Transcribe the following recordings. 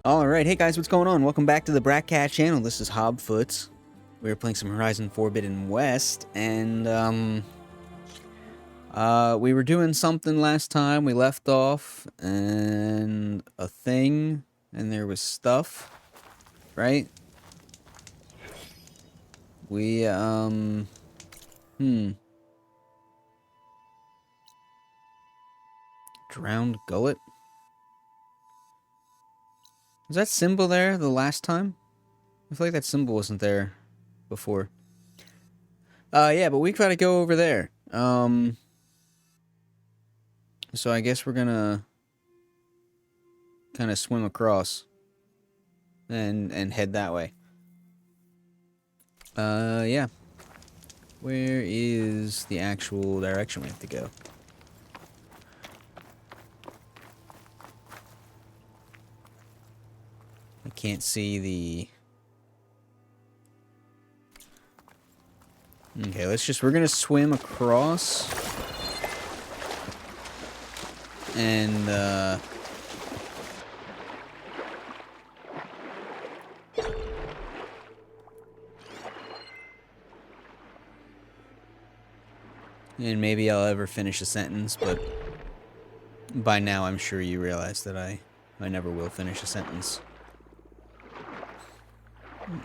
Alright, hey guys, what's going on? Welcome back to the Bratcat channel. This is Hobfoot. We were playing some Horizon Forbidden West, and, we were doing something last time. We left off, and a thing, and there was stuff, right? We, Drowned gullet? Was that symbol there the last time? I feel like that symbol wasn't there before. Yeah, but we gotta go over there. So I guess we're gonna kind of swim across and head that way. Yeah. Where is the actual direction we have to go? I can't see the... Okay, we're gonna swim across. And, and maybe I'll ever finish a sentence, but by now I'm sure you realize that I never will finish a sentence.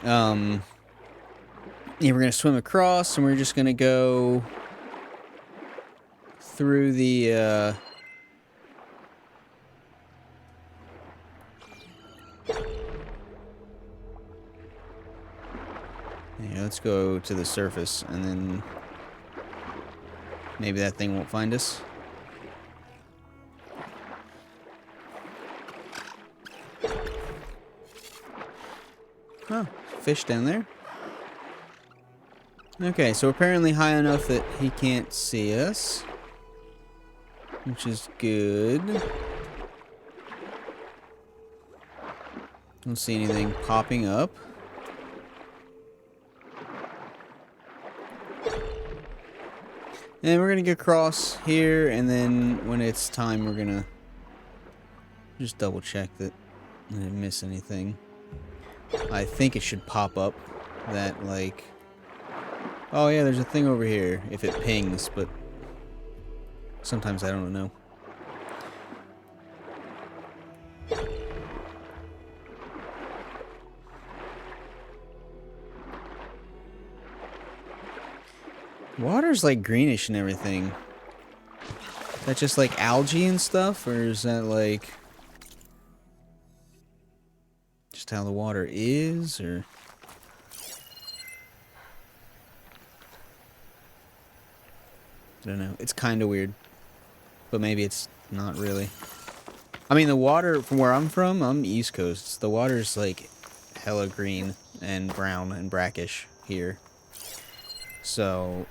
Yeah, we're gonna swim across, and we're just gonna go through the, yeah, let's go to the surface, and then maybe that thing won't find us. Oh, fish down there. Okay, so apparently high enough that he can't see us, which is good. Don't see anything popping up. And we're gonna get across here, and then when it's time, we're gonna just double check that I didn't miss anything. I think it should pop up that, like, oh yeah, there's a thing over here if it pings, but sometimes I don't know. Water's like greenish and everything. Is that just like algae and stuff, or is that like just how the water is, or? I don't know. It's kind of weird, but maybe it's not really. I mean, the water from where I'm from, I'm East Coast. The water's like hella green and brown and brackish here. So,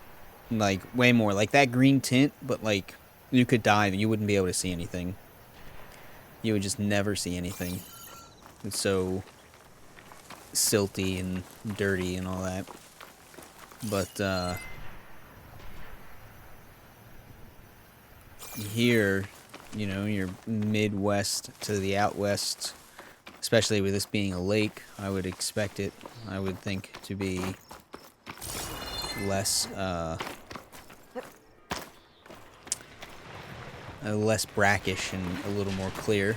like, way more. Like that green tint, but like, you could dive and you wouldn't be able to see anything. You would just never see anything. It's so silty and dirty and all that. But, here, you know, you're Midwest to the out west, especially with this being a lake, I would expect it, I would think, to be less, less brackish and a little more clear.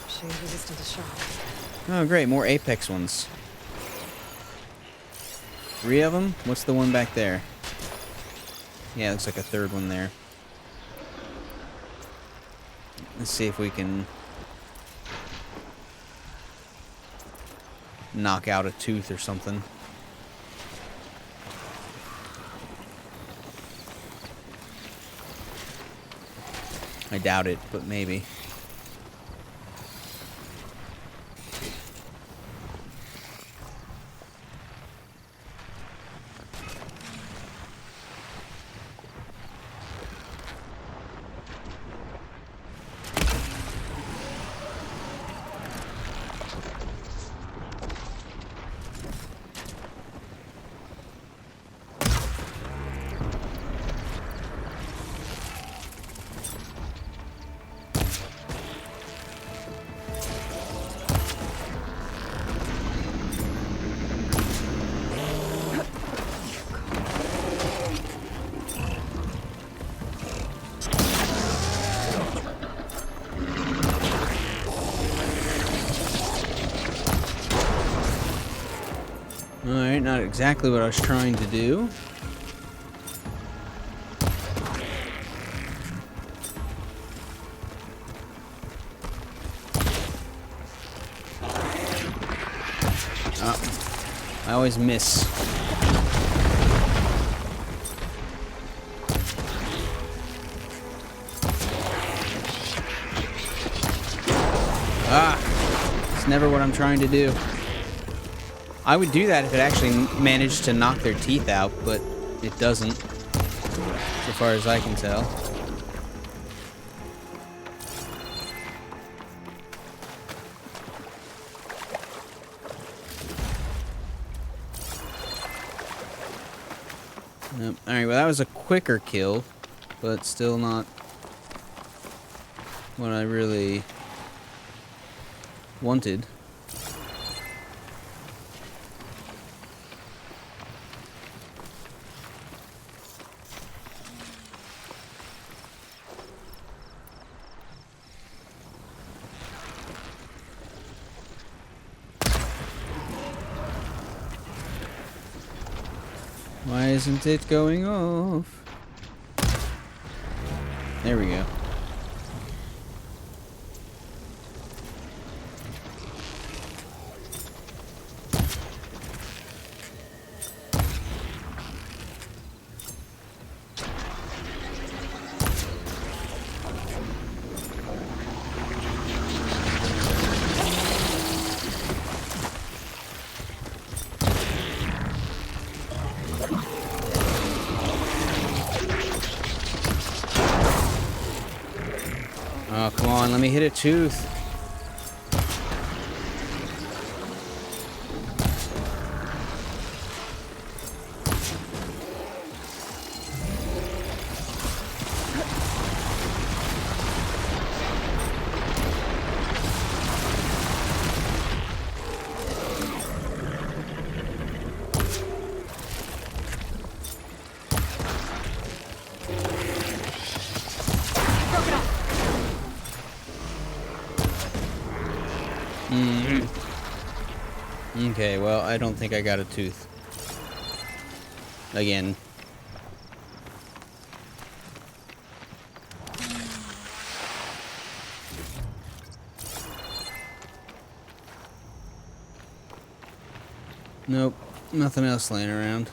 Sure you're resistant to shock. Oh, great, more apex ones. 3 of them? What's the one back there? Yeah, looks like a third one there. Let's see if we can knock out a tooth or something. I doubt it, but maybe. Alright, not exactly what I was trying to do. I always miss. It's never what I'm trying to do. I would do that if it actually managed to knock their teeth out, but it doesn't, so far as I can tell. Nope. Alright, well that was a quicker kill, but still not what I really wanted. Why isn't it going off? There we go. Oh, come on, let me hit a tooth. Okay, well, I don't think I got a tooth. Again. Nope, nothing else laying around.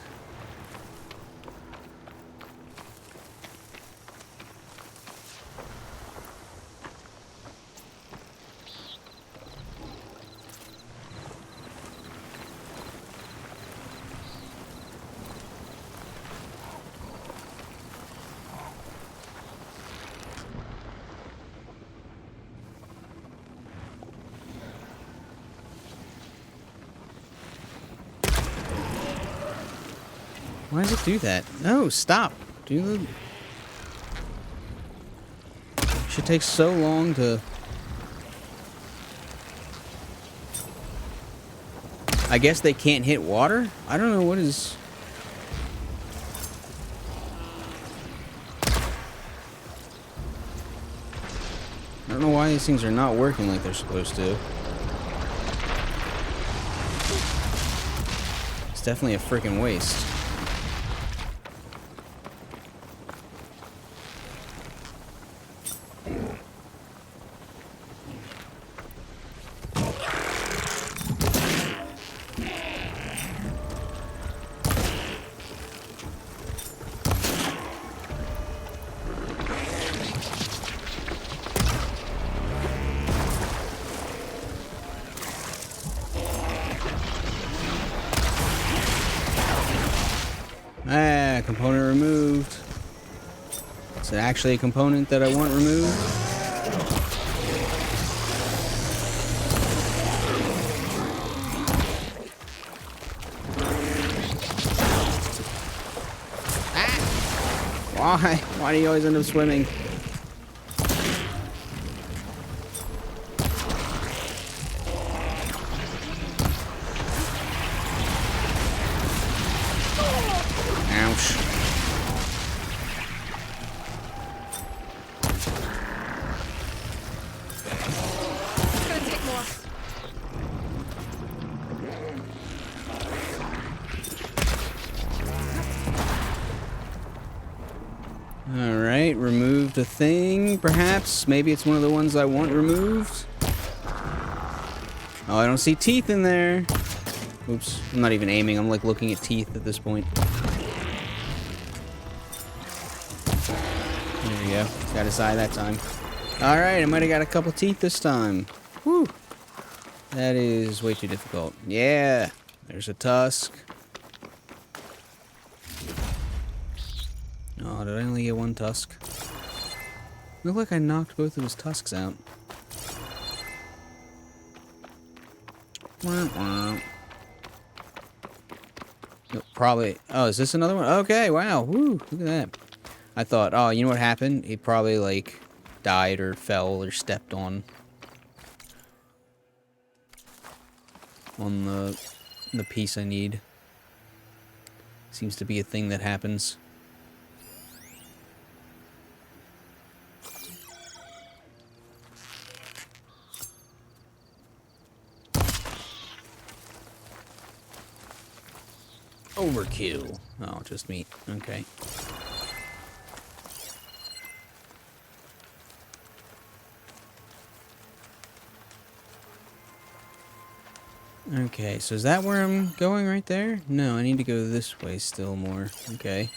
Why does it do that? No, stop. Do the... Shit takes so long to... I guess they can't hit water? I don't know what is... I don't know why these things are not working like they're supposed to. It's definitely a freaking waste. Ah, component removed. Is it actually a component that I want removed? Ah! Why? Why do you always end up swimming? Ouch. It's gonna take more. Alright, removed a thing, perhaps. Maybe it's one of the ones I want removed. Oh, I don't see teeth in there. Oops, I'm not even aiming. I'm like looking at teeth at this point. There we go. Got his eye that time. Alright, I might have got a couple teeth this time. Whew. That is way too difficult. Yeah, there's a tusk. Oh, did I only get one tusk? Looked like I knocked both of his tusks out. Nope, probably. Oh, is this another one? Okay, wow. Woo, look at that. I thought, oh, you know what happened? He probably, like, died or fell or stepped on the piece I need. Seems to be a thing that happens. Overkill. Oh, just meat. Okay. Okay, so is that where I'm going right there? No, I need to go this way still more. Okay.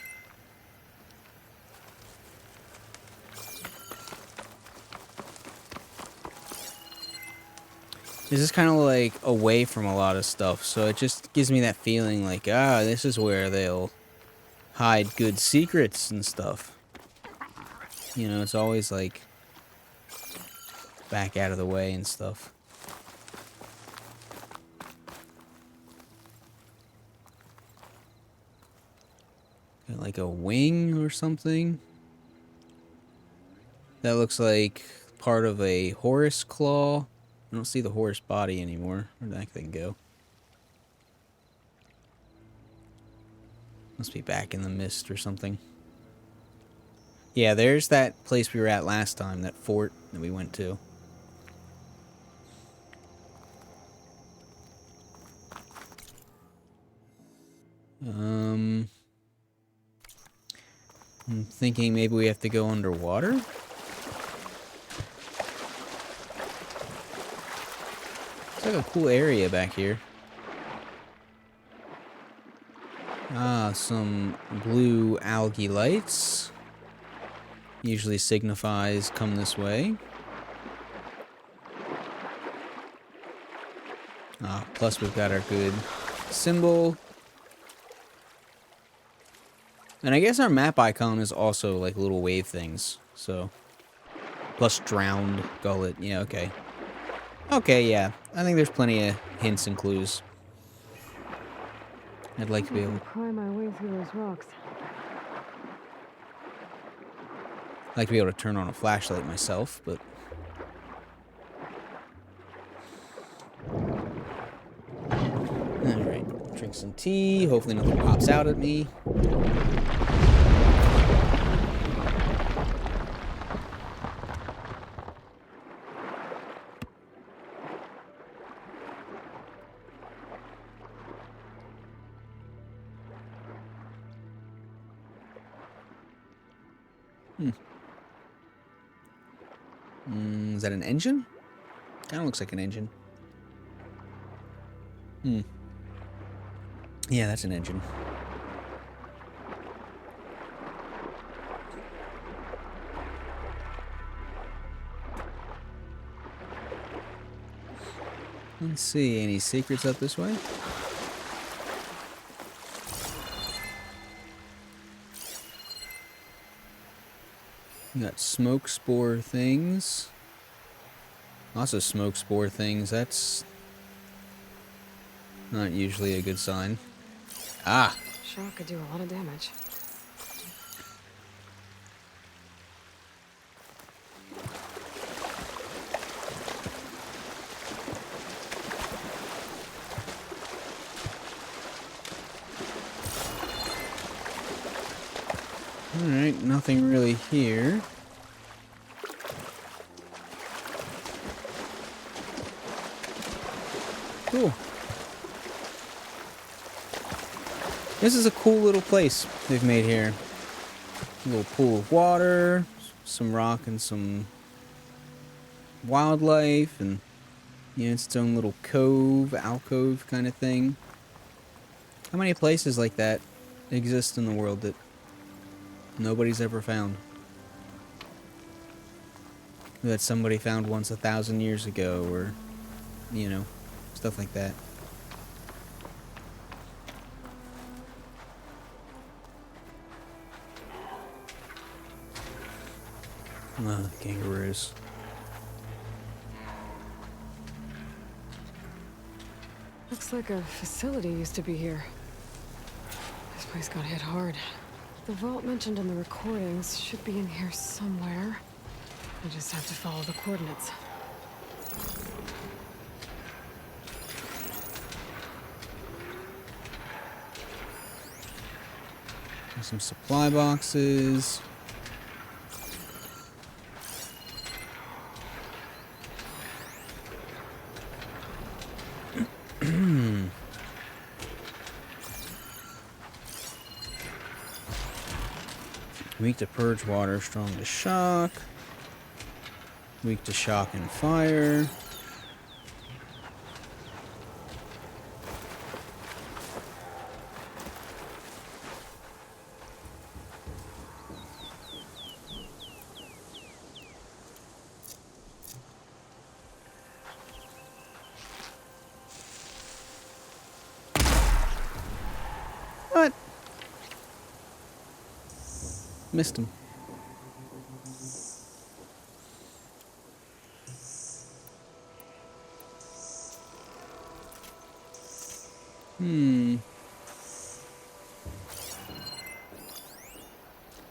This is kind of like away from a lot of stuff, so it just gives me that feeling like, ah, this is where they'll hide good secrets and stuff. You know, it's always like back out of the way and stuff. Got like a wing or something. That looks like part of a horse claw. I don't see the horse body anymore. Where'd that thing go? Must be back in the mist or something. Yeah, there's that place we were at last time, that fort that we went to. I'm thinking maybe we have to go underwater? It's like a cool area back here. Ah, some blue algae lights. Usually signifies come this way. Ah, plus we've got our good symbol. And I guess our map icon is also like little wave things, so. Plus drowned gullet, yeah, okay. Okay, yeah. I think there's plenty of hints and clues. I'd like to be able to pry my way through those rocks. turn on a flashlight myself, but alright. Drink some tea. Hopefully nothing pops out at me. Is that an engine? Kind of looks like an engine. Yeah, that's an engine. Let's see, any secrets up this way? We got smoke spore things. Lots of smoke spore things. That's not usually a good sign. Ah! Shock could do a lot of damage. Alright, nothing really here. Cool. This is a cool little place they've made here. A little pool of water, some rock and some wildlife, and you know, it's its own little cove, alcove kind of thing. How many places like that exist in the world that nobody's ever found? That somebody found once 1,000 years ago, or, you know, stuff like that. Kangaroos. Looks like a facility used to be here. This place got hit hard. The vault mentioned in the recordings should be in here somewhere. I just have to follow the coordinates. There's some supply boxes. Weak to purge water, strong to shock. Weak to shock and fire. What? Missed him.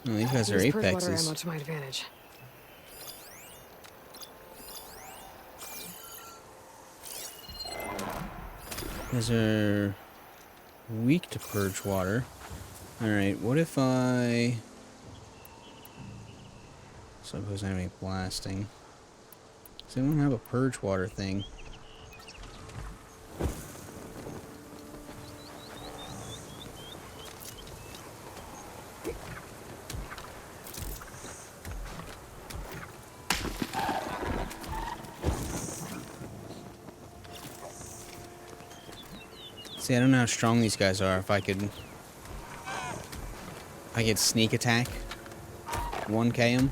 Oh, these guys are Use purge water apexes. ammo to my advantage. These are weak to purge water. Alright, what if I... Suppose I have any blasting. So I don't have a purge water thing. See, I don't know how strong these guys are. If I could sneak attack, 1K them,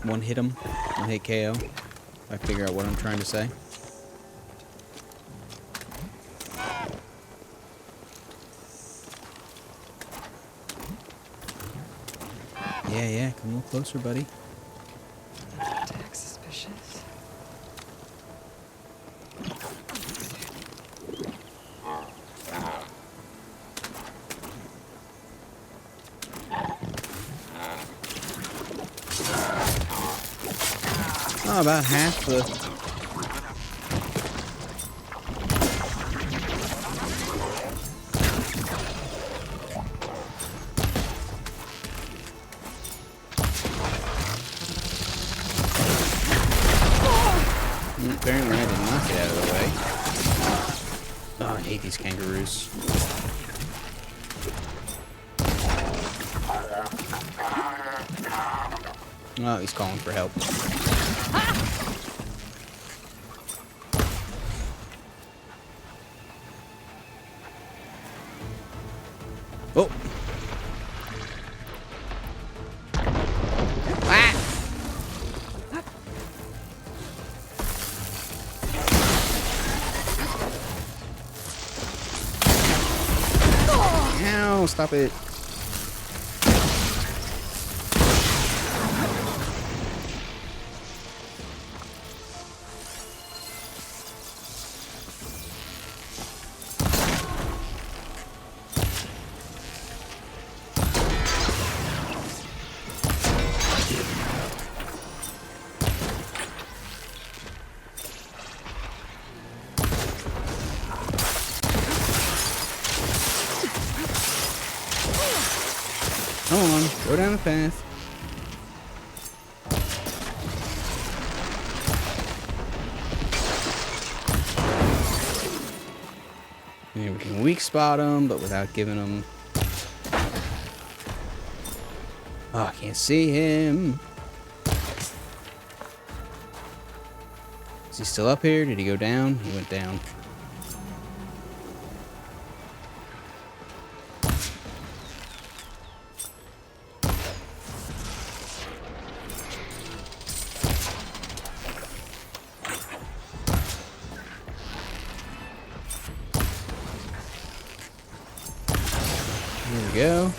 one hit them, one hit KO. If I figure out what I'm trying to say. Yeah, come a little closer, buddy. Attack suspicious. Oh, about half the... Apparently I did not get out of the way. Oh, I hate these kangaroos. Oh, he's calling for help. Oh! Ah! Ow, stop it. Come on, go down the path. There Maybe we can weak spot them, but without giving them... Oh, I can't see him. Is he still up here? Did he go down? He went down. There we go.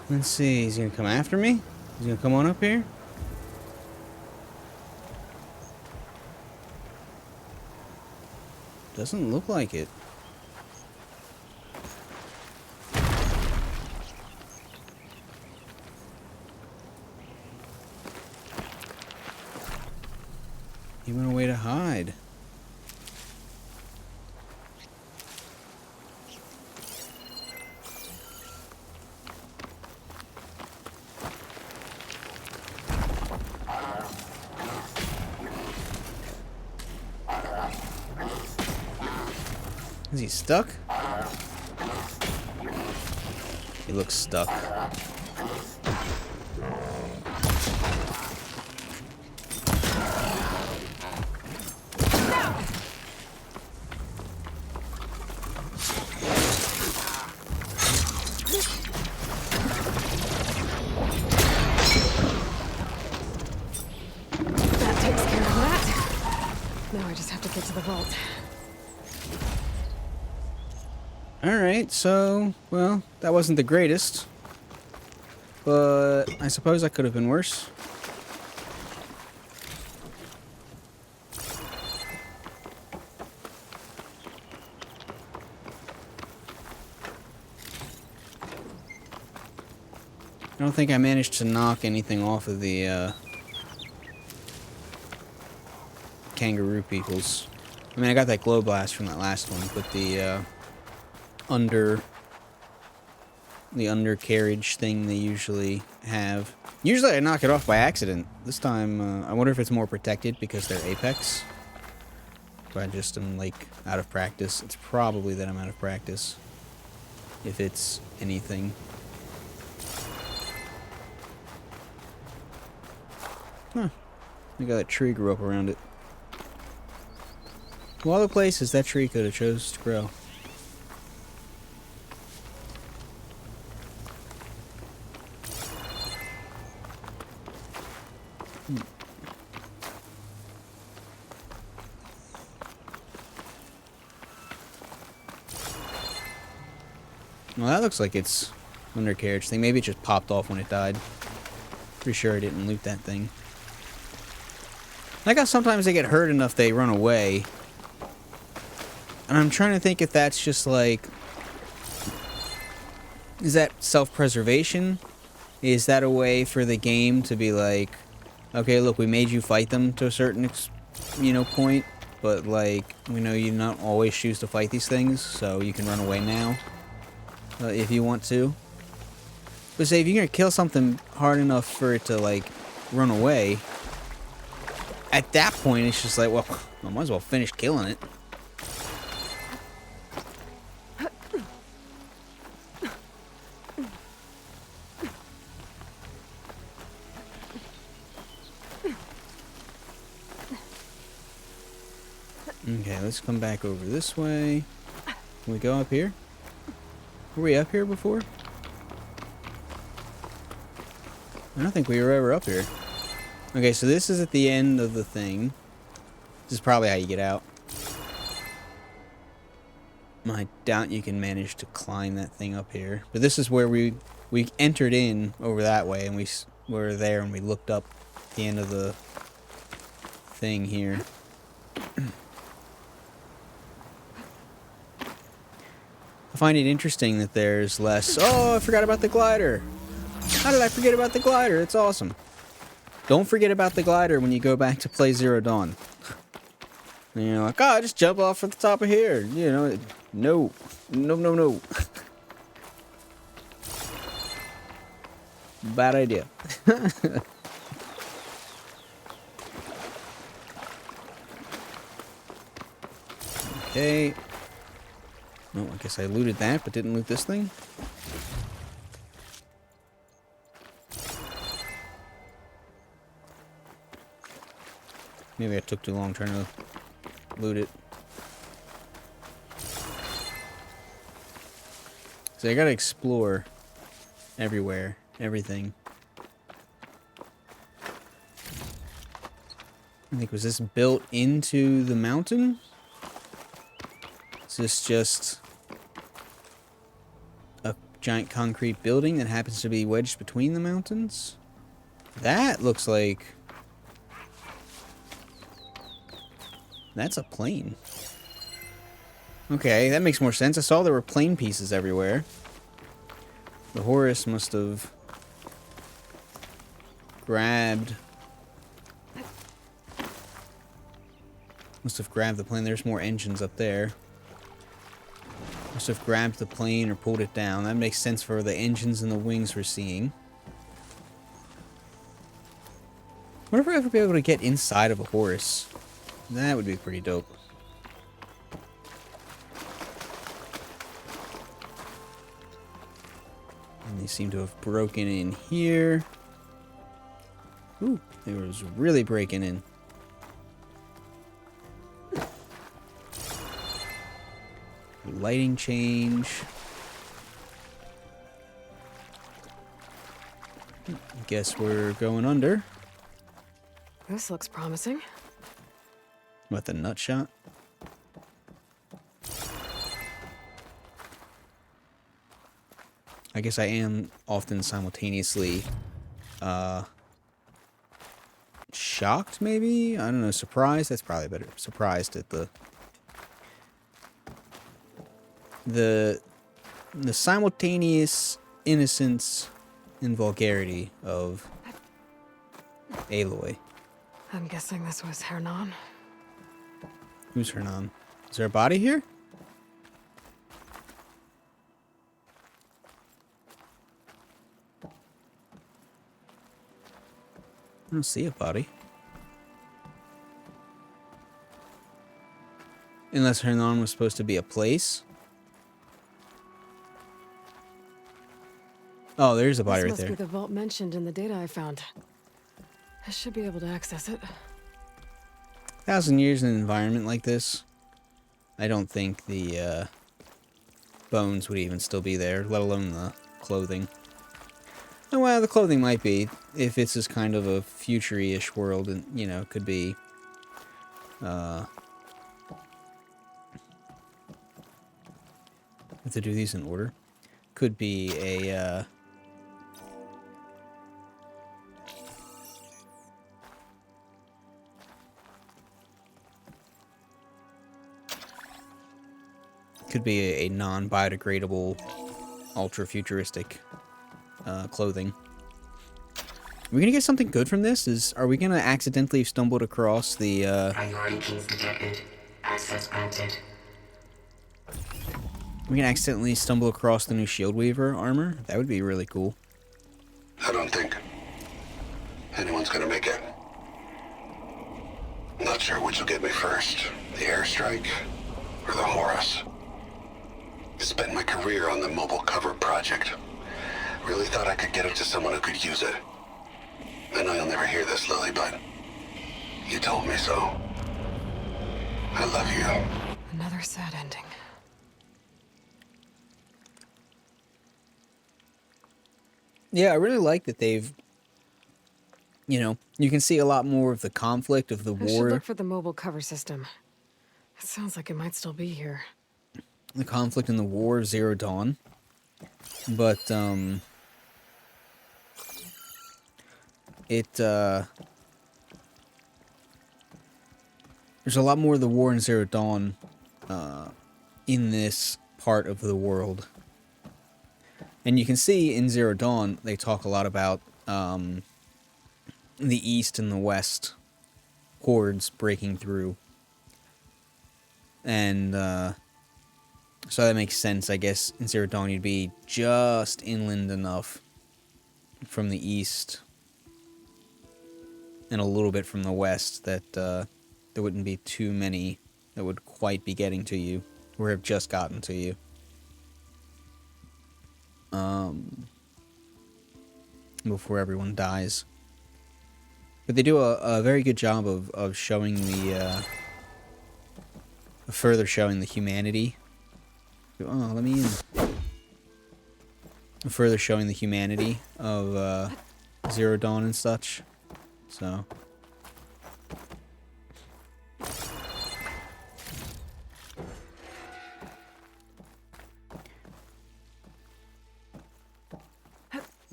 Let's see, he's gonna come after me? He's gonna come on up here? Doesn't look like it. He went away to hide. Is he stuck? He looks stuck. That takes care of that. Now I just have to get to the vault. Alright, so, well, that wasn't the greatest. But I suppose that could have been worse. I don't think I managed to knock anything off of the kangaroo peoples. I mean, I got that glow blast from that last one, but the undercarriage thing they usually have. Usually I knock it off by accident. This time, I wonder if it's more protected because they're apex. But I just am, like, out of practice. It's probably that I'm out of practice. If it's anything. Huh. Look how that tree grew up around it. Well, other places that tree could have chose to grow. Well, that looks like it's undercarriage thing. Maybe it just popped off when it died. Pretty sure I didn't loot that thing. Like how sometimes they get hurt enough they run away. And I'm trying to think if that's just like... Is that self-preservation? Is that a way for the game to be like... Okay, look, we made you fight them to a certain, point. But, like, we know you not always choose to fight these things. So you can run away now. If you want to. But say, if you're gonna kill something hard enough for it to, like, run away... At that point, it's just like, well, I might as well finish killing it. Okay, let's come back over this way. Can we go up here? Were we up here before? I don't think we were ever up here. Okay, so this is at the end of the thing. This is probably how you get out. I doubt you can manage to climb that thing up here. But this is where we entered in over that way, and we were there and we looked up at the end of the thing here. find it interesting that there's less. Oh, I forgot about the glider. How did I forget about the glider? It's awesome. Don't forget about the glider when you go back to play Zero Dawn. And you're like, oh, just jump off at the top of here. You know, no. No, no, no. Bad idea. Okay. Oh, I guess I looted that, but didn't loot this thing. Maybe I took too long trying to loot it. So I gotta explore everywhere, everything. I think, was this built into the mountain? Is this just a giant concrete building that happens to be wedged between the mountains? That looks like... That's a plane. Okay, that makes more sense. I saw there were plane pieces everywhere. The Horus must have grabbed... Must have grabbed the plane. There's more engines up there. Must have grabbed the plane or pulled it down. That makes sense for the engines and the wings we're seeing. What if I ever be able to get inside of a Horus? That would be pretty dope. And they seem to have broken in here. Ooh, they was really breaking in. Lighting change. Guess we're going under. This looks promising. What, the nut shot? I guess I am often simultaneously shocked, maybe? I don't know, surprised? That's probably better. Surprised at the simultaneous innocence and vulgarity of Aloy. I'm guessing this was Hernan. Who's Hernan? Is there a body here? I don't see a body. Unless Hernan was supposed to be a place. Oh, there's a body right there. This must be the vault mentioned in the data I found. I should be able to access it. 1,000 years in an environment like this, I don't think the bones would even still be there, let alone the clothing. Oh, well, the clothing might be, if it's this kind of a future-ish world, and, you know, could be, I have to do these in order. Could be a, could be a non-biodegradable, ultra-futuristic clothing. Are we gonna get something good from this? Are we gonna accidentally have stumbled across the Priority keys detected. Access granted. we can accidentally stumble across the new Shield Weaver armor? That would be really cool. I don't think anyone's gonna make it. Not sure which will get me first, the airstrike or the Horus. Spent my career on the mobile cover project. Really thought I could get it to someone who could use it. I know you'll never hear this, Lily, but you told me so. I love you. Another sad ending. Yeah, I really like that they've, you know, you can see a lot more of the conflict of the I should war. look for the mobile cover system. It sounds like it might still be here. The conflict in the War of Zero Dawn. But, there's a lot more of the War in Zero Dawn, in this part of the world. And you can see in Zero Dawn, they talk a lot about the east and the west hordes breaking through. And so that makes sense, I guess. In Zero Dawn, you'd be just inland enough from the east and a little bit from the west that there wouldn't be too many that would quite be getting to you or have just gotten to you. Before everyone dies. But they do a very good job of showing the further showing the humanity. Oh, let me in. Further showing the humanity of Zero Dawn and such. So.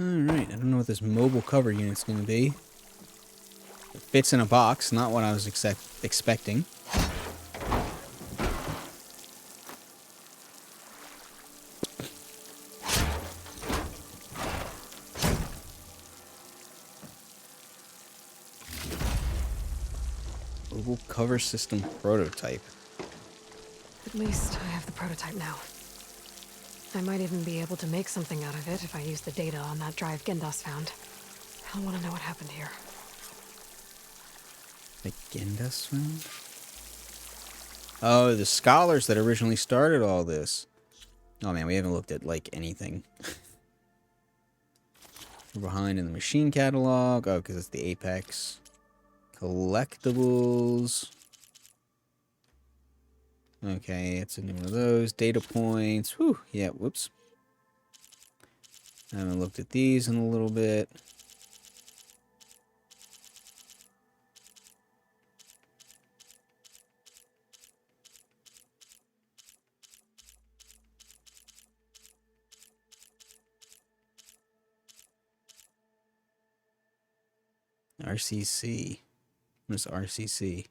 Alright, I don't know what this mobile cover unit's going to be. It fits in a box, not what I was expecting. Mobile cover system prototype. At least I have the prototype now. I might even be able to make something out of it if I use the data on that drive Gendas found. I want to know what happened here. The Gendas found? Oh, the scholars that originally started all this. Oh man, we haven't looked at, like, anything. We're behind in the machine catalog. Oh, because it's the Apex. Collectibles. Okay, it's a new one of those. Data points. Whew, yeah, whoops. I haven't looked at these in a little bit. RCC. What is RCC?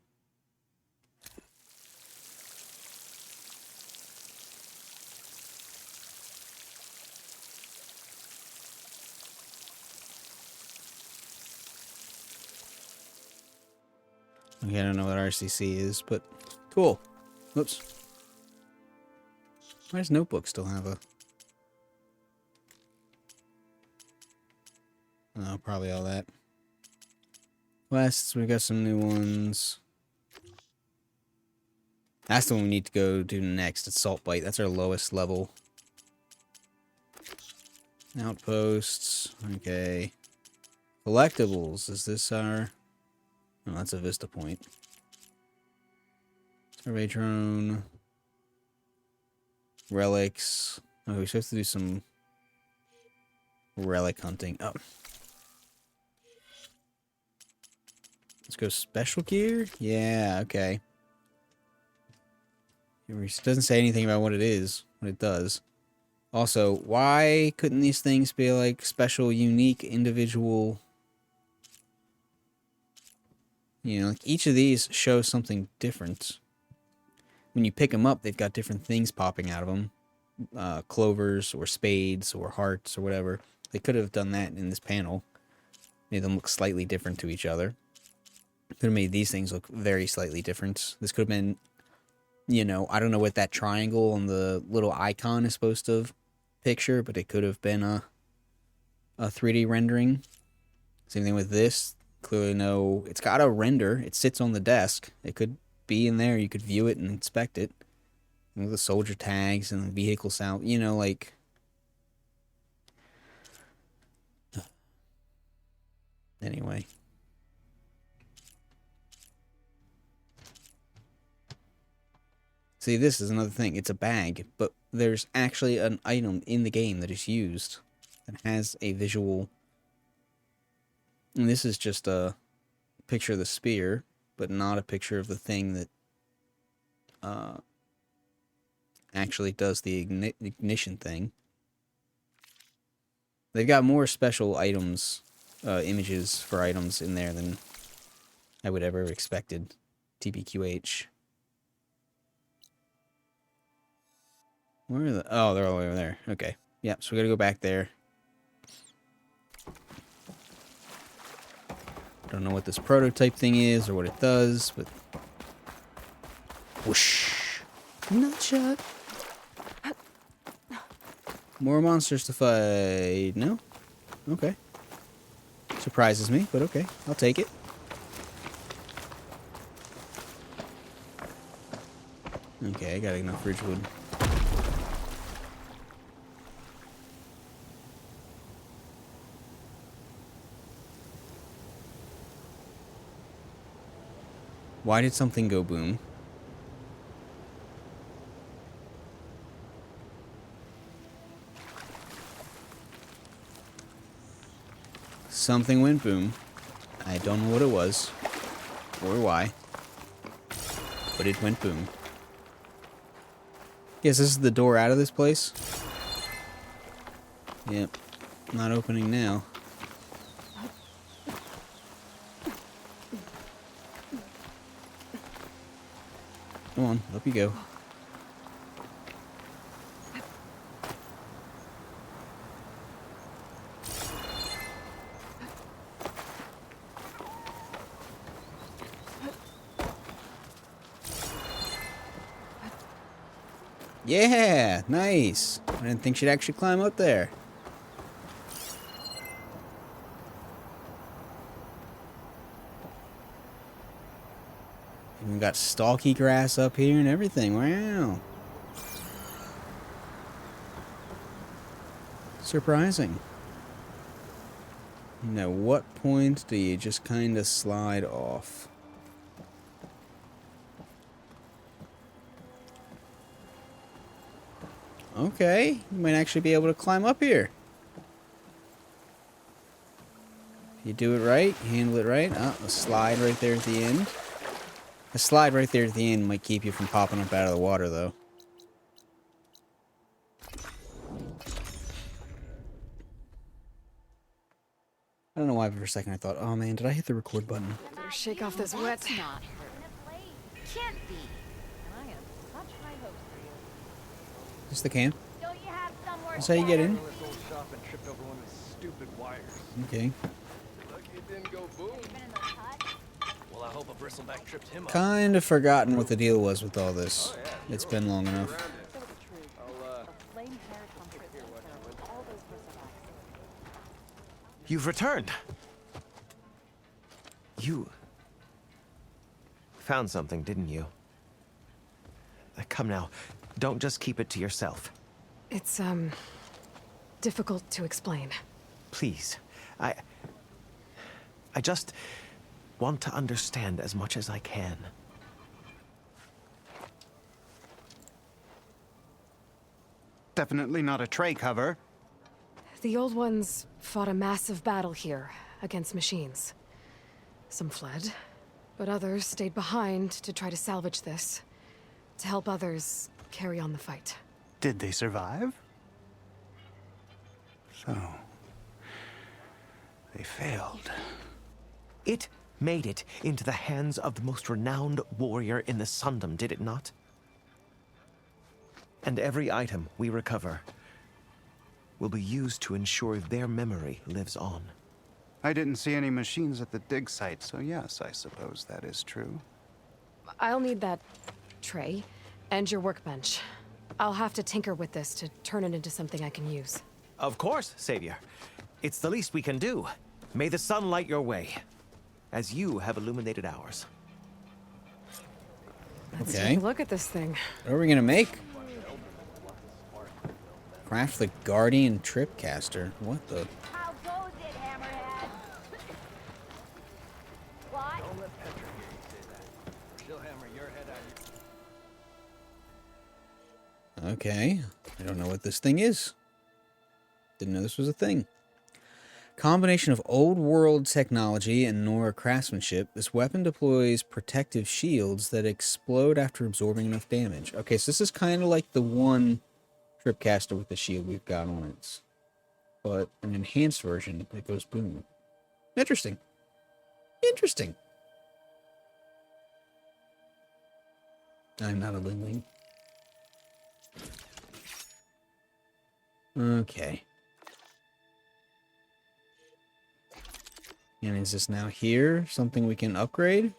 Okay, I don't know what RCC is, but cool. Whoops. Why does Notebook still have a... Oh, probably all that. Quests, we got some new ones. That's the one we need to go do next. It's Salt Bite. That's our lowest level. Outposts. Okay. Collectibles. Is this our... Oh, that's a Vista Point. Survey drone. Relics. Oh, we're supposed to do some relic hunting. Oh. Let's go special gear? Yeah, okay. It doesn't say anything about what it is, what it does. Also, why couldn't these things be like special, unique, individual... You know, like each of these shows something different. When you pick them up, they've got different things popping out of them. Clovers or spades or hearts or whatever. They could have done that in this panel. Made them look slightly different to each other. Could have made these things look very slightly different. This could have been, you know, I don't know what that triangle on the little icon is supposed to picture, but it could have been a 3D rendering. Same thing with this. Clearly no, it's got a render. It sits on the desk. It could be in there. You could view it and inspect it. And the soldier tags and the vehicle sound, you know, like... Anyway. See, this is another thing. It's a bag, but there's actually an item in the game that is used that has a visual... And this is just a picture of the spear, but not a picture of the thing that actually does the ignition thing. They've got more special items, images for items in there than I would ever have expected. TBQH. Where are the... Oh, they're all the way over there. Okay. Yep, so we gotta go back there. Don't know what this prototype thing is or what it does, but... Whoosh! Nutshot! More monsters to fight. No? Okay. Surprises me, but okay. I'll take it. Okay, I got enough ridgewood. Why did something go boom? Something went boom. I don't know what it was. Or why. But it went boom. Guess this is the door out of this place? Yep. Not opening now. Come on, up you go. Yeah, nice. I didn't think she'd actually climb up there. Even got stalky grass up here and everything. Wow. Surprising. And at what point do you just kind of slide off? Okay, you might actually be able to climb up here. If you do it right, handle it right. Oh, a slide right there at the end. A slide right there at the end might keep you from popping up out of the water, though. I don't know why, but for a second I thought, oh man, did I hit the record button? Better shake off this wet. That's not her. Can't be. And I have such high hopes for you. Is this the camp? Don't you have somewhere? That's how you get in? This old shop and tripped over one of these stupid wires. Okay. Lucky it didn't go boom. Been in those huts? Well, I hope a bristleback tripped him up. Kind of forgotten what the deal was with all this. It's been long enough. You've returned. You found something, didn't you? Come now, don't just keep it to yourself. It's, difficult to explain. Please, I just want to understand as much as I can. Definitely not a tray cover. The old ones fought a massive battle here against machines. Some fled, but others stayed behind to try to salvage this, to help others carry on the fight. Did they survive? So, they failed. It made it into the hands of the most renowned warrior in the Sundom, did it not? And every item we recover will be used to ensure their memory lives on. I didn't see any machines at the dig site, so yes, I suppose that is true. I'll need that tray and your workbench. I'll have to tinker with this to turn it into something I can use. Of course, Savior. It's the least we can do. May the sun light your way, as you have illuminated ours. Let's Okay. take a look at this thing. What are we gonna make? Craft the Guardian Tripcaster. What the? How goes it, Hammerhead? What? Don't let Petra hear you say that. She'll hammer your head out. Okay. I don't know what this thing is. Didn't know this was a thing. Combination of old world technology and Nora craftsmanship, this weapon deploys protective shields that explode after absorbing enough damage. Okay, so this is kind of like the one Tripcaster with the shield we've got on it. But an enhanced version that goes boom. Interesting. Interesting. I'm not a lingling. Okay. And is this now here? Something we can upgrade?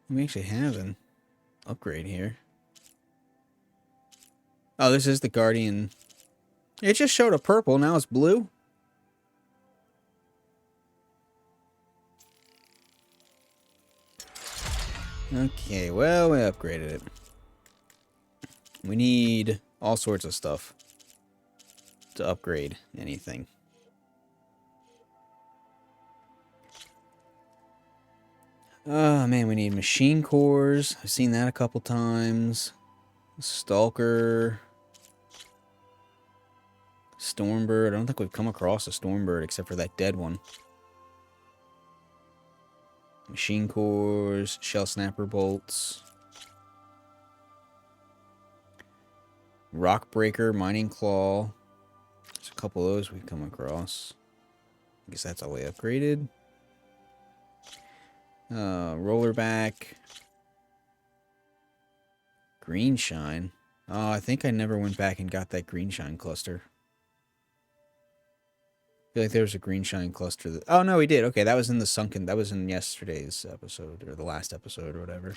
We actually have an upgrade here. Oh, this is the Guardian. It just showed a purple, now it's blue. Okay, well, we upgraded it. We need all sorts of stuff to upgrade anything. Oh, man, we need machine cores. I've seen that a couple times. Stalker. Stormbird. I don't think we've come across a Stormbird except for that dead one. Machine cores. Shell snapper bolts. Rock breaker. Mining claw. There's a couple of those we've come across. I guess that's all we upgraded. Rollerback. Green shine. Oh, I think I never went back and got that green shine cluster. I feel like there was a green shine cluster. Oh, no, we did. Okay, that was in the sunken. That was in yesterday's episode, or the last episode, or whatever.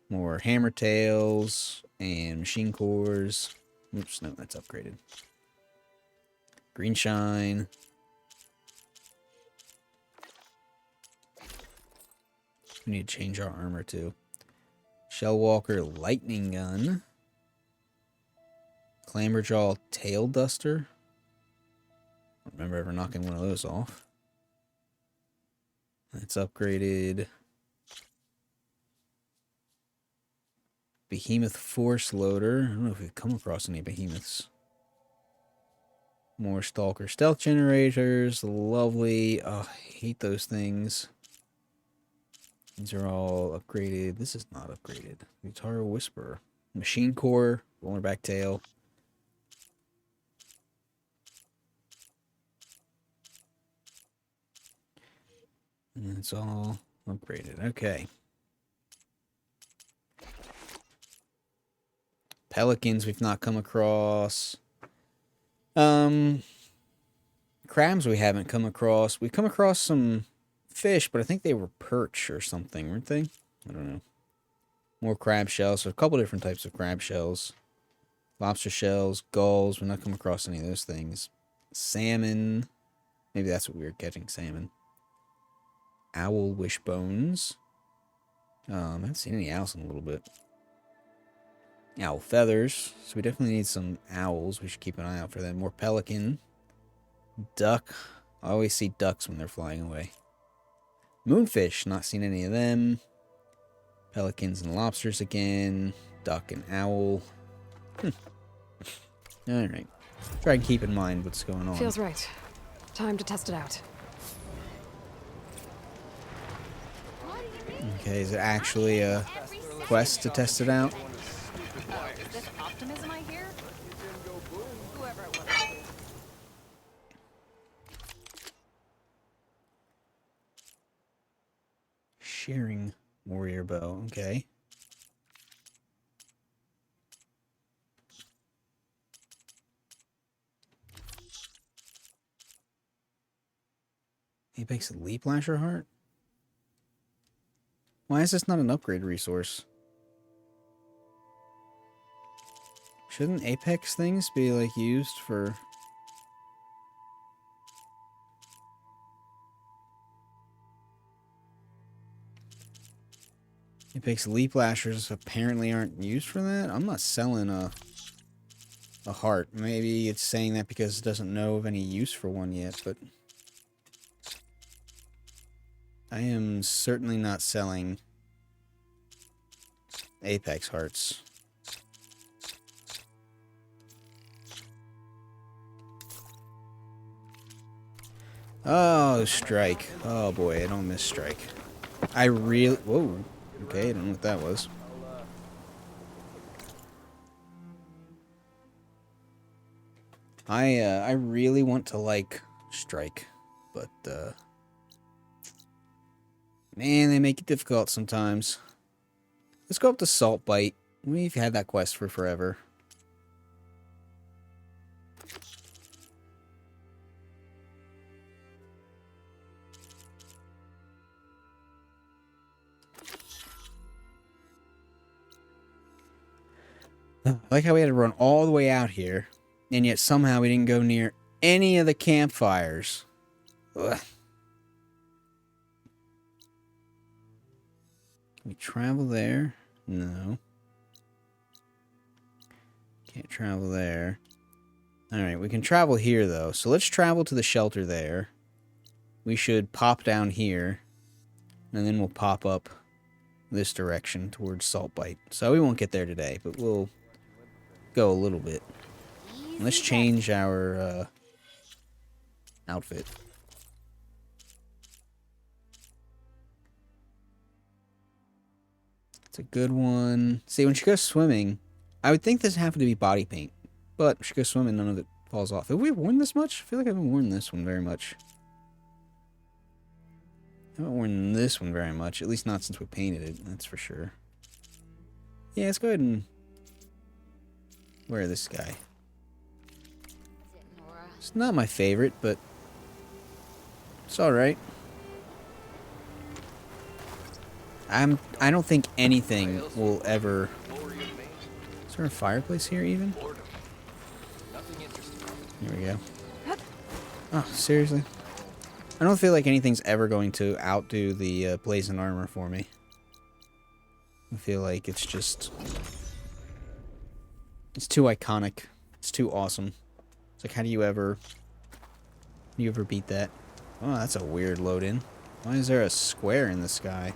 More hammer tails and machine cores. Oops, no, that's upgraded. Green shine. We need to change our armor, too. Shellwalker lightning gun. Clamberjaw tail duster. I don't remember ever knocking one of those off. That's upgraded. Behemoth force loader. I don't know if we've come across any behemoths. More stalker stealth generators. Lovely. Oh, I hate those things. These are all upgraded. This is not upgraded. Guitar Whisperer. Machine core. Rollerback tail. And it's all upgraded. Okay. Pelicans we've not come across. Crabs we haven't come across. We've come across some fish, but I think they were perch or something, weren't they? I don't know. More crab shells. So a couple different types of crab shells. Lobster shells, gulls. We're not come across any of those things. Salmon. Maybe that's what we were catching, salmon. Owl wishbones. I haven't seen any owls in a little bit. Owl feathers. So we definitely need some owls. We should keep an eye out for them. More pelican. Duck. I always see ducks when they're flying away. Moonfish. Not seen any of them. Pelicans and lobsters again. Duck and owl. Alright. Try and keep in mind what's going on. Feels right. Time to test it out. Okay, is it actually a quest to test it out? Is this optimism I hear? Whoever it was. Sharing warrior bow. Okay. Apex Leap Lasher Heart? Why is this not an upgrade resource? Shouldn't Apex things be, like, used for... Apex Leap Lashers apparently aren't used for that? I'm not selling a heart. Maybe it's saying that because it doesn't know of any use for one yet, but... I am certainly not selling Apex hearts. Oh, strike. Oh boy, I don't miss strike. I really... Whoa. Okay, I don't know what that was. I really want to like strike, but man, they make it difficult sometimes. Let's go up to Salt Bite. We've had that quest for forever. I like how we had to run all the way out here, and yet somehow we didn't go near any of the campfires. Ugh. Can we travel there? No. Can't travel there. Alright, we can travel here, though. So let's travel to the shelter there. We should pop down here, and then we'll pop up this direction towards Salt Bite. So we won't get there today, but we'll go a little bit. Let's change our outfit. It's a good one. See, when she goes swimming, I would think this happened to be body paint, but when she goes swimming, none of it falls off. Have we worn this much? I feel like I haven't worn this one very much. I haven't worn this one very much, at least not since we painted it, that's for sure. Yeah, let's go ahead and wear this guy. It's not my favorite, but it's alright. I don't think anything will ever... Is there a fireplace here even? Here we go. Oh, seriously? I don't feel like anything's ever going to outdo the blazing armor for me. I feel like it's just... It's too iconic. It's too awesome. It's like, how do you ever beat that? Oh, that's a weird load in. Why is there a square in the sky?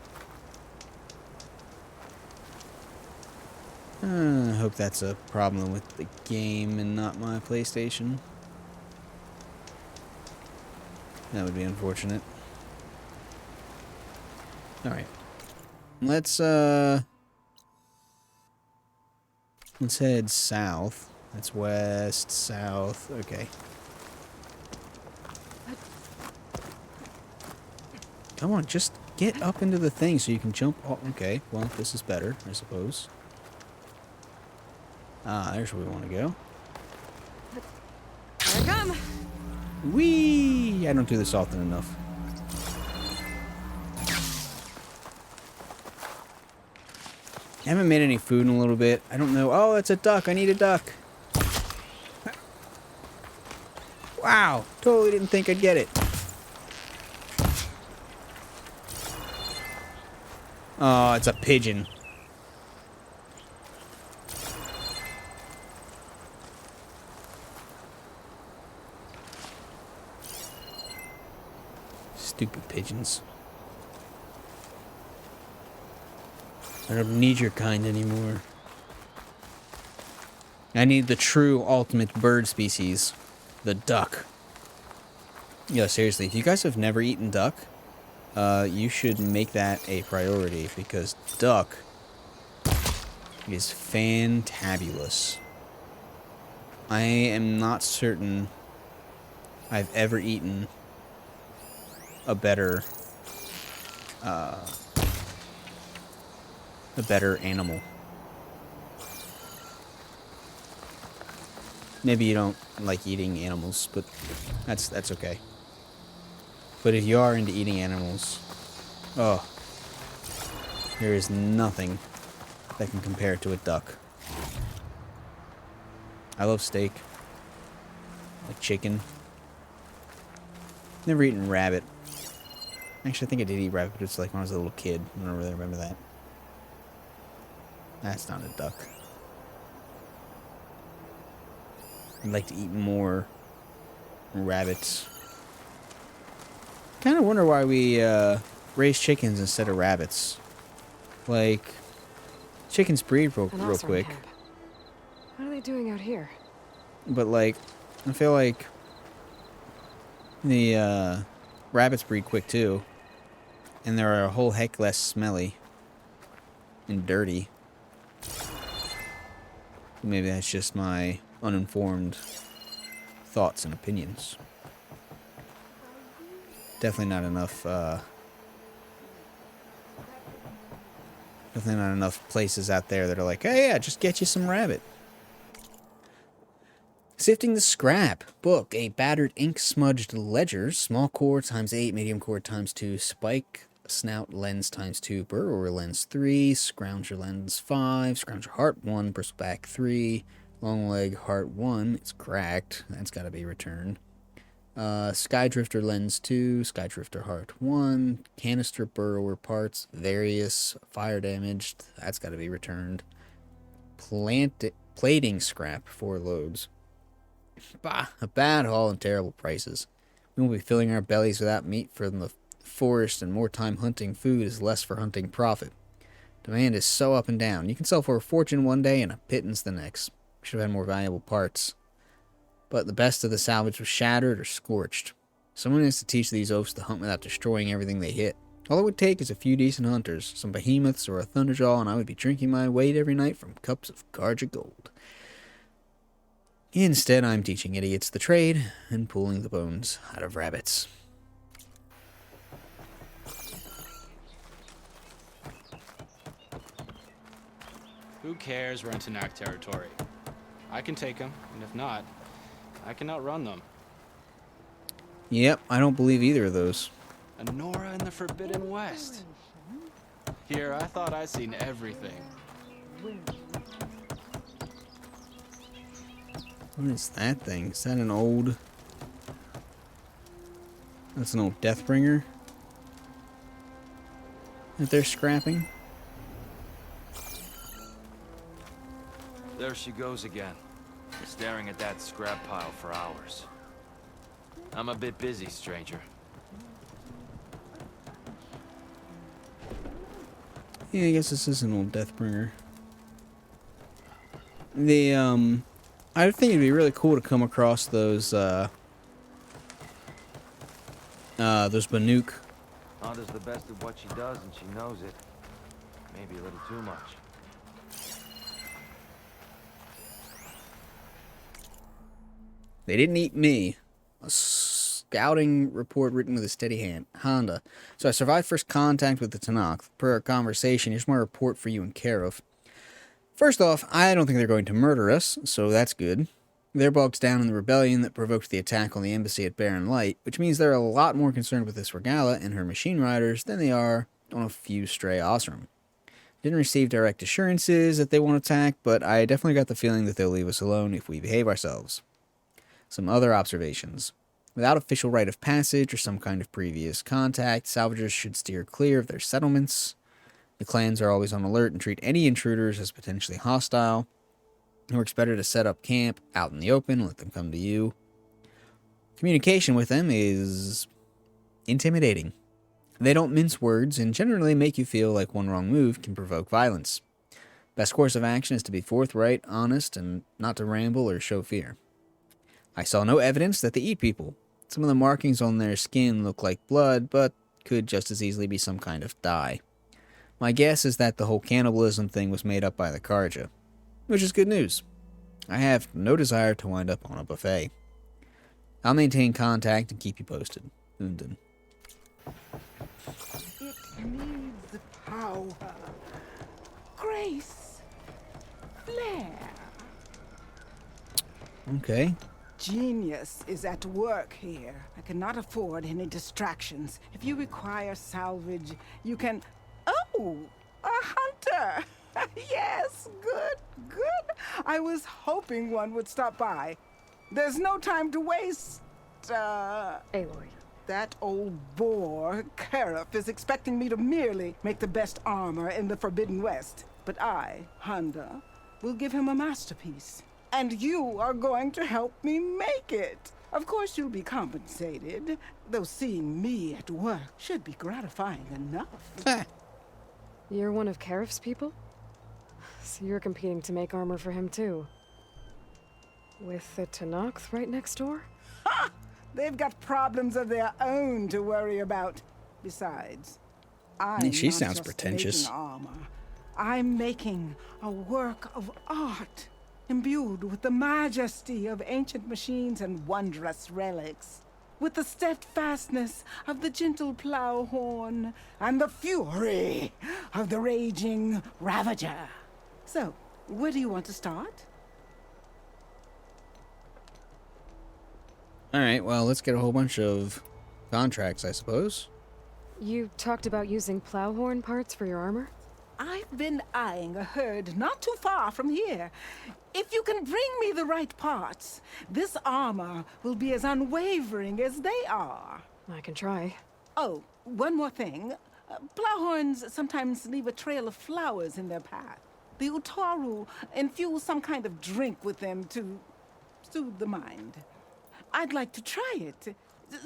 I hope that's a problem with the game and not my PlayStation. That would be unfortunate. Alright. Let's head south. That's west, south. Okay. Come on, just get up into the thing so you can jump. Oh, okay, well, this is better, I suppose. Ah, there's where we want to go. Here I come. Whee! I don't do this often enough. I haven't made any food in a little bit. I don't know. Oh, it's a duck. I need a duck. Wow. Totally didn't think I'd get it. Oh, it's a pigeon. Stupid pigeons. I don't need your kind anymore. I need the true ultimate bird species. The duck. Yeah, seriously, if you guys have never eaten duck, you should make that a priority, because duck is fantabulous. I am not certain I've ever eaten a better animal. Maybe you don't like eating animals, but that's okay. But if you are into eating animals, oh, there is nothing that can compare to a duck. I love steak. Like chicken. Never eaten rabbit. Actually, I think I did eat rabbit, but it's like when I was a little kid. I don't really remember that. That's not a duck. I'd like to eat more rabbits. Kind of wonder why we raise chickens instead of rabbits. Like, chickens breed real quick. Camp. What are they doing out here? But like, I feel like the rabbits breed quick too. And they're a whole heck less smelly and dirty. Maybe that's just my uninformed thoughts and opinions. Definitely not enough Definitely not enough places out there that are like, hey, yeah, just get you some rabbit. Sifting the scrap. Book. A battered ink-smudged ledger. Small core times 8, medium core times 2, spike snout lens times 2, burrower lens 3, scrounger lens 5, scrounger heart 1, bristleback 3, long leg heart 1. It's cracked. That's got to be returned. Skydrifter lens 2, Skydrifter heart 1, canister burrower parts, various, fire damaged, that's got to be returned. Plating scrap, 4 loads. Bah, a bad haul and terrible prices. We won't be filling our bellies without meat from the forest, and more time hunting food is less for hunting profit. Demand is so up and down. You can sell for a fortune one day and a pittance the next. We should have had more valuable parts. But the best of the salvage was shattered or scorched. Someone has to teach these oafs to hunt without destroying everything they hit. All it would take is a few decent hunters, some behemoths or a thunderjaw, and I would be drinking my weight every night from cups of Garja gold. Instead, I'm teaching idiots the trade and pulling the bones out of rabbits. Who cares? We're in Tanakh territory. I can take them, and if not, I can outrun them. Yep, I don't believe either of those. A Nora in the Forbidden West. Here, I thought I'd seen everything. What is that thing? Is that an old... That's an old Deathbringer that they're scrapping? There she goes again, staring at that scrap pile for hours. I'm a bit busy, stranger. Yeah, I guess this is an old Deathbringer. I think it'd be really cool to come across those Banuk. Honda's the best at what she does, and she knows it. Maybe a little too much. They didn't eat me. A scouting report written with a steady hand. Honda. So I survived first contact with the Tanakh. Per our conversation, here's my report for you and Karov. First off, I don't think they're going to murder us, so that's good. They're bogged down in the rebellion that provoked the attack on the embassy at Barren Light, which means they're a lot more concerned with this Regala and her machine riders than they are on a few stray Osram. Didn't receive direct assurances that they won't attack, but I definitely got the feeling that they'll leave us alone if we behave ourselves. Some other observations. Without official rite of passage or some kind of previous contact, salvagers should steer clear of their settlements. The clans are always on alert and treat any intruders as potentially hostile. It works better to set up camp out in the open and let them come to you. Communication with them is intimidating. They don't mince words and generally make you feel like one wrong move can provoke violence. Best course of action is to be forthright, honest, and not to ramble or show fear. I saw no evidence that they eat people. Some of the markings on their skin look like blood, but could just as easily be some kind of dye. My guess is that the whole cannibalism thing was made up by the Karja, which is good news. I have no desire to wind up on a buffet. I'll maintain contact and keep you posted. Undin. It needs power, grace, flair. Okay. Genius is at work here. I cannot afford any distractions. If you require salvage, you can... Oh, a hunter! Yes, good. I was hoping one would stop by. There's no time to waste, Aloy. That old boar, Karif, is expecting me to merely make the best armor in the Forbidden West. But I, Honda, will give him a masterpiece. And you are going to help me make it. Of course you'll be compensated, though seeing me at work should be gratifying enough. You're one of Karif's people? So you're competing to make armor for him too. With the Tanakh right next door? Ha! They've got problems of their own to worry about. Besides, She not sounds just pretentious. making armor. I'm making a work of art, imbued with the majesty of ancient machines and wondrous relics. with the steadfastness of the gentle plow horn and the fury of the raging Ravager. So, where do you want to start? Alright, well, let's get a whole bunch of contracts, I suppose. You talked about using plowhorn parts for your armor? I've been eyeing a herd not too far from here. If you can bring me the right parts, this armor will be as unwavering as they are. I can try. Oh, one more thing. Plowhorns sometimes leave a trail of flowers in their path. The Utaru infuse some kind of drink with them to soothe the mind. I'd like to try it.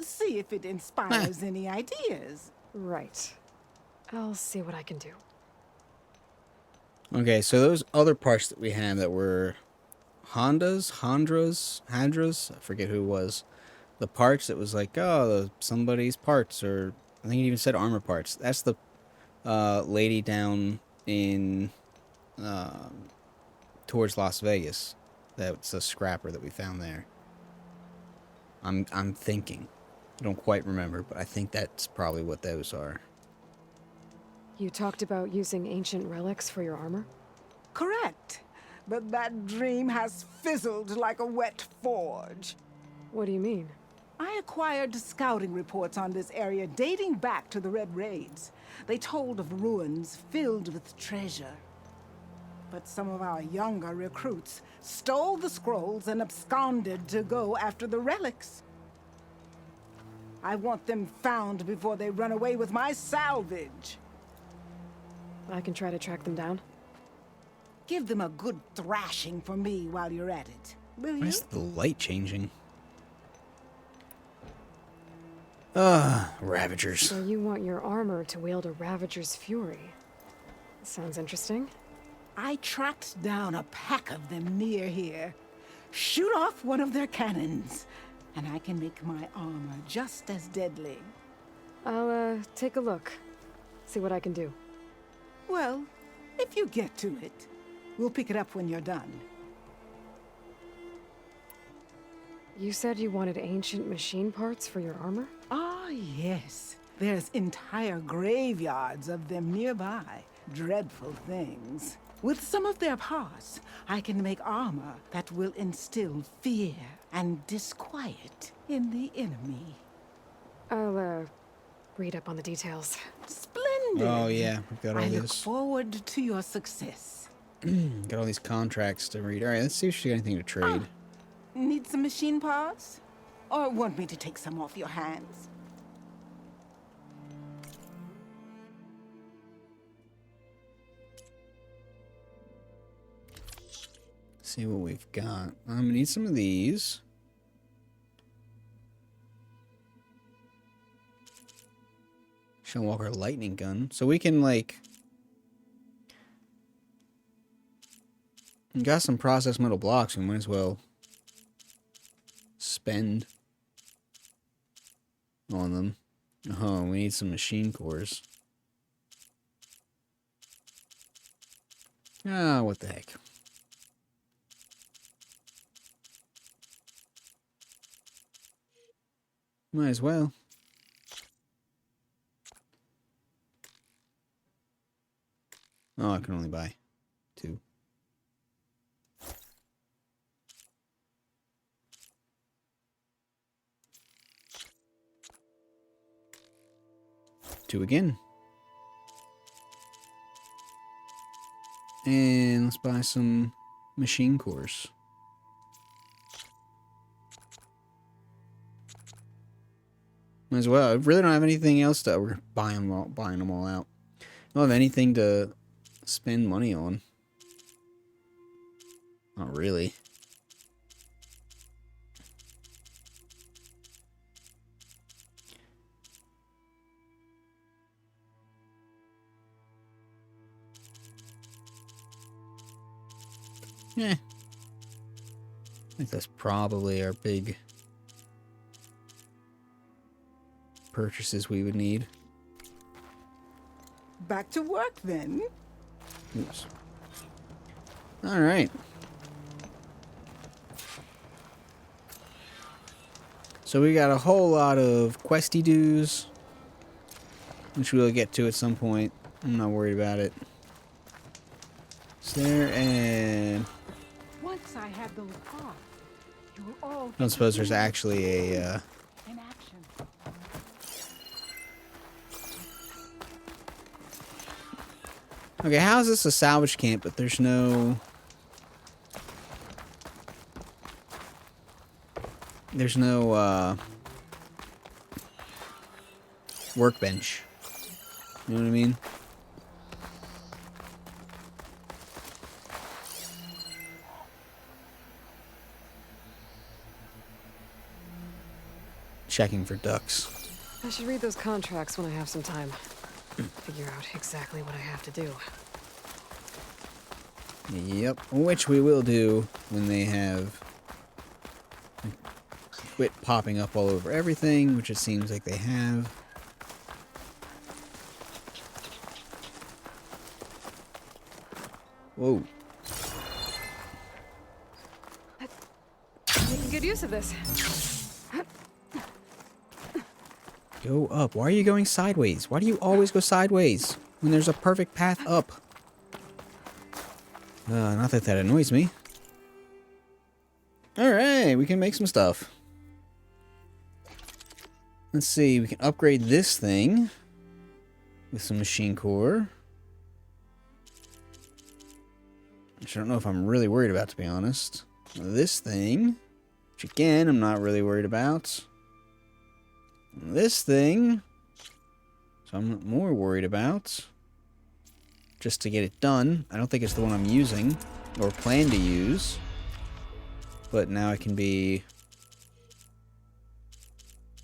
See if it inspires any ideas. Right. I'll see what I can do. Okay, so those other parts that we had that were Handras, I forget who it was. The parts that was like, oh, somebody's parts, or I think it even said armor parts. That's the lady down in towards Las Vegas. That's a scrapper that we found there. I'm thinking. I don't quite remember, but I think that's probably what those are. You talked about using ancient relics for your armor? Correct. But that dream has fizzled like a wet forge. What do you mean? I acquired scouting reports on this area dating back to the Red Raids. They told of ruins filled with treasure. But some of our younger recruits stole the scrolls and absconded to go after the relics. I want them found before they run away with my salvage. I can try to track them down. Give them a good thrashing for me while you're at it, will you? Why's the light changing? Ravagers. So you want your armor to wield a Ravager's fury. Sounds interesting. I tracked down a pack of them near here. Shoot off one of their cannons, and I can make my armor just as deadly. I'll, take a look. See what I can do. Well, if you get to it, we'll pick it up when you're done. You said you wanted ancient machine parts for your armor? Ah, yes. There's entire graveyards of them nearby. Dreadful things. With some of their parts, I can make armor that will instill fear and disquiet in the enemy. I'll, read up on the details. Splendid! Oh yeah, we've got all I look this. forward to your success. Got all these contracts to read. Alright, let's see if she got anything to trade. Need some machine parts? Or want me to take some off your hands? See what we've got. We need some of these. Shellwalker lightning gun. So we can, like... We got some processed metal blocks. We might as well spend on them. Oh, we need some machine cores. Ah, what the heck. Might as well. Oh, I can only buy 2. Two again. And let's buy some machine cores. Might as well. I really don't have anything else to... We're buying them all out. I don't have anything to spend money on. Not really. I think that's probably our big purchases we would need. Back to work then. Oops. All right. So we got a whole lot of questy do's, which we'll get to at some point. I'm not worried about it. Is there and Once I had those parts, you were all I don't suppose there's actually a in action. okay, how is this a salvage camp, but there's no workbench. You know what I mean? Checking for ducks. I should read those contracts when I have some time. Figure out exactly what I have to do. Yep, which we will do when they have quit popping up all over everything, which it seems like they have. Whoa. Making good use of this. Go up. Why are you going sideways? Why do you always go sideways when there's a perfect path up? Not that that annoys me. Alright, we can make some stuff. Let's see, we can upgrade this thing with some machine core. Which I don't know if I'm really worried about, to be honest. This thing, which again, I'm not really worried about. This thing, so I'm more worried about. Just to get it done. I don't think it's the one I'm using, or plan to use. But now it can be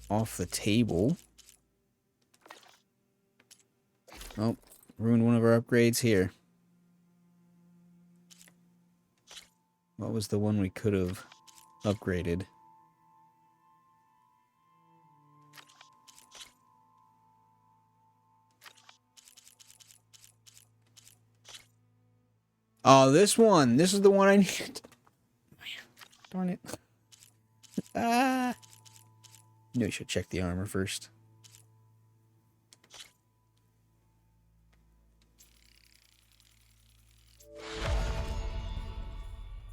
off the table. Oh, ruined one of our upgrades here. What was the one we could have upgraded? Oh, this one. This is the one I need. Darn it. Ah. Knew I should check the armor first.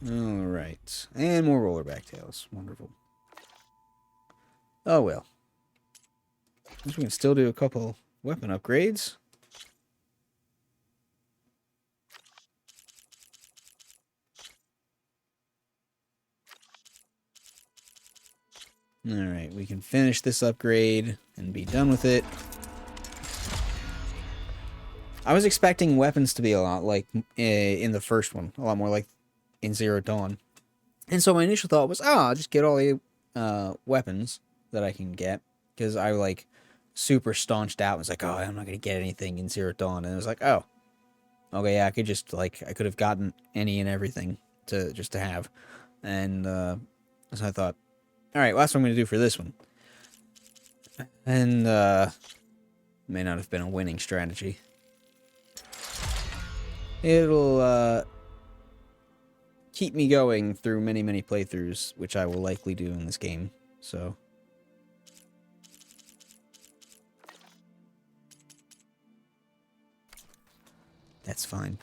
Alright. And more rollerback tails. Wonderful. Oh well. I guess we can still do a couple weapon upgrades. Alright, we can finish this upgrade and be done with it. I was expecting weapons to be a lot like in the first one. A lot more like in Zero Dawn. And so my initial thought was, oh, I'll just get all the weapons that I can get. Because I like super staunched out and was like, oh, I'm not going to get anything in Zero Dawn. And I was like, oh, okay, yeah, I could just like, I could have gotten any and everything to just to have. And so I thought, alright, well, that's what I'm going to do for this one. And, may not have been a winning strategy. It'll, keep me going through many, many playthroughs, which I will likely do in this game, so. That's fine.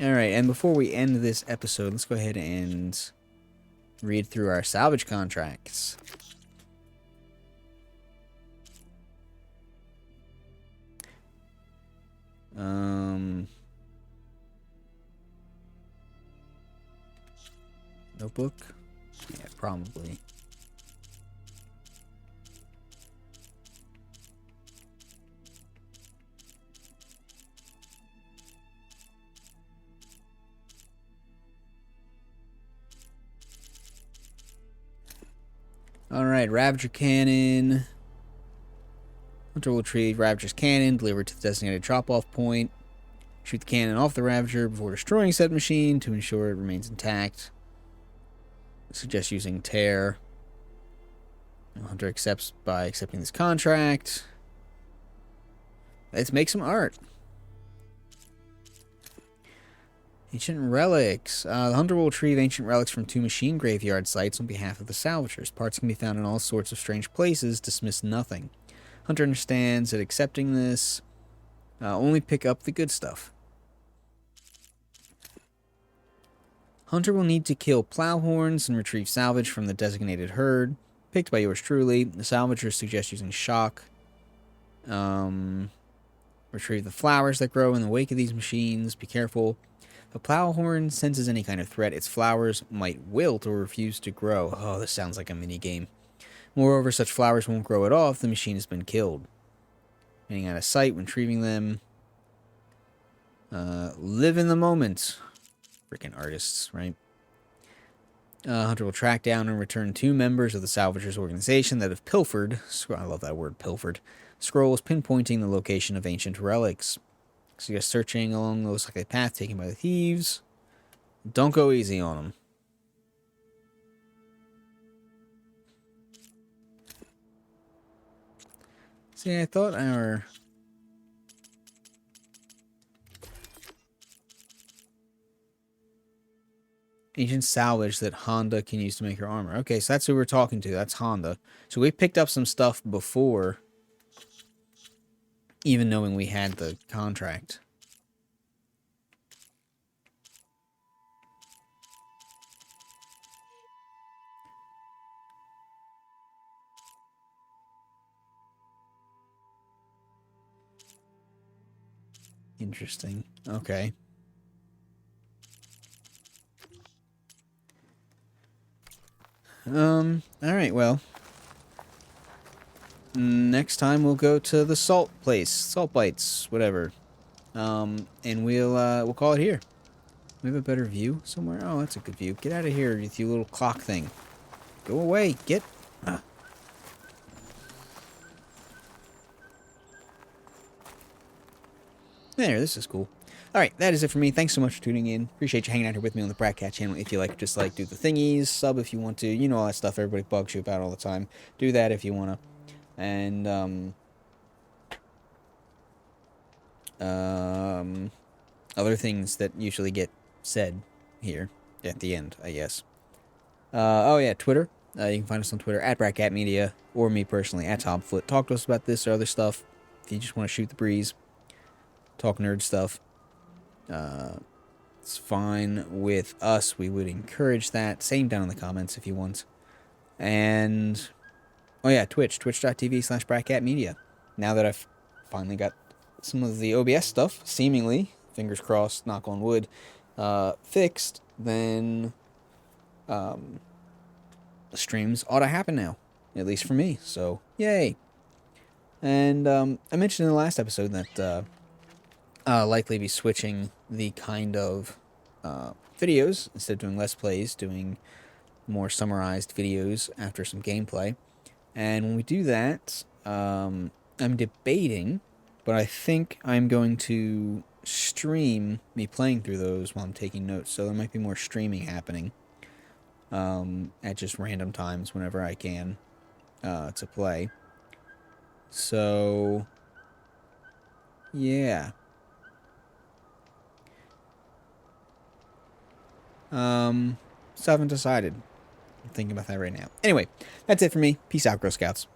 Alright, and before we end this episode, let's go ahead and read through our salvage contracts. Notebook? Yeah, probably. Alright, Ravager Cannon. Hunter will retrieve Ravager's cannon, deliver it to the designated drop-off point. Shoot the cannon off the Ravager before destroying said machine to ensure it remains intact. I suggest using Tear. Hunter accepts by accepting this contract. Let's make some art. Ancient relics. The hunter will retrieve ancient relics from 2 machine graveyard sites on behalf of the salvagers. Parts can be found in all sorts of strange places. Dismiss nothing. Hunter understands that accepting this, only pick up the good stuff. Hunter will need to kill plowhorns and retrieve salvage from the designated herd. Picked by yours truly. The salvagers suggest using shock. Retrieve the flowers that grow in the wake of these machines. Be careful. If a plowhorn senses any kind of threat, its flowers might wilt or refuse to grow. Oh, this sounds like a mini-game. Moreover, such flowers won't grow at all if the machine has been killed. Getting out of sight when retrieving them. Live in the moment. Freaking artists, right? Hunter will track down and return 2 members of the Salvagers organization that have pilfered. I love that word, pilfered. Scrolls pinpointing the location of ancient relics. Suggest searching along the most likely path taken by the thieves. Don't go easy on them. See, I thought our... ancient salvage that Honda can use to make her armor. Okay, so that's who we're talking to. That's Honda. So we picked up some stuff before, even knowing we had the contract. Interesting. Okay. Alright, well. Next time we'll go to the salt place. Salt bites, whatever. And we'll call it here. We have a better view somewhere? Oh, that's a good view. Get out of here, you little clock thing. Go away. Get... There, this is cool. Alright, that is it for me. Thanks so much for tuning in. Appreciate you hanging out here with me on the Brat Cat channel. If you like, just like, do the thingies. Sub if you want to. You know all that stuff everybody bugs you about all the time. Do that if you want to. And, other things that usually get said here at the end, I guess. Oh yeah, Twitter. You can find us on Twitter at BratCatMedia, or me personally at TomFoot. Talk to us about this or other stuff. If you just want to shoot the breeze, talk nerd stuff. It's fine with us. We would encourage that. Same down in the comments if you want. And, oh yeah, Twitch. Twitch.tv/BratCatMedia. Now that I've finally got some of the OBS stuff, seemingly, fingers crossed, knock on wood, fixed, then the streams ought to happen now. At least for me. So, yay. And I mentioned in the last episode that likely be switching the kind of videos. Instead of doing Let's Plays, doing more summarized videos after some gameplay. And when we do that, I'm debating, but I think I'm going to stream me playing through those while I'm taking notes. So there might be more streaming happening at just random times whenever I can to play. So, yeah. Still haven't decided. I'm thinking about that right now. Anyway, that's it for me. Peace out, Girl Scouts.